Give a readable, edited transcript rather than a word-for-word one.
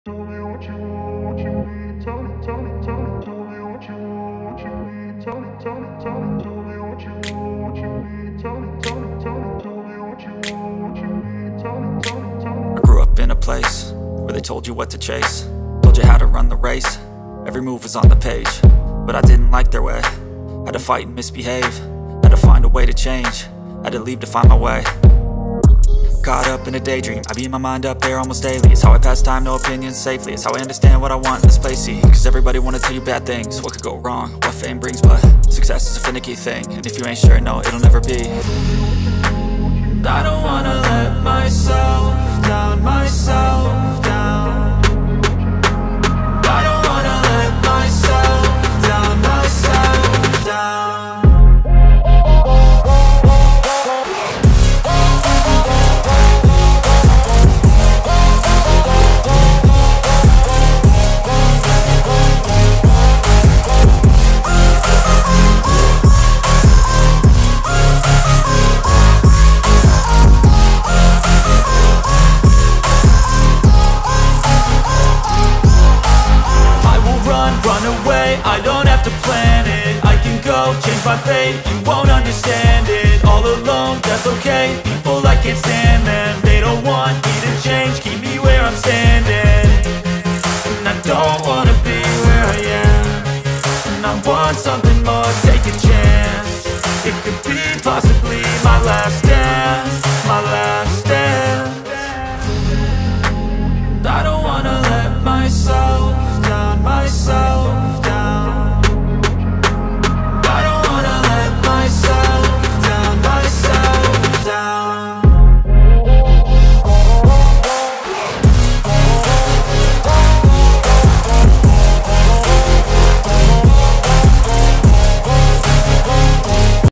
Tell me what you want, what you need. Tell me, tell me, tell me. Tell me what you want, what you need. Tell me, tell me, tell me. Tell me what you want, what you need. Tell me, tell me, tell me. Tell me what you want, what you need. Tell me, tell me, tell me. I grew up in a place where they told you what to chase, told you how to run the race. Every move was on the page, but I didn't like their way. Had to fight and misbehave, had to find a way to change, had to leave to find my way. Caught up in a daydream, I beat my mind up there almost daily. It's how I pass time, no opinions safely. It's how I understand what I want in this place, see. Cause everybody wanna tell you bad things, what could go wrong, what fame brings. But success is a finicky thing, and if you ain't sure, no, it'll never be. And I don't wanna let myself down, myself down. And I don't wanna let myself down, myself down. Run away, I don't have to plan it. I can go, change my fate, you won't understand it. All alone, that's okay, people I can't stand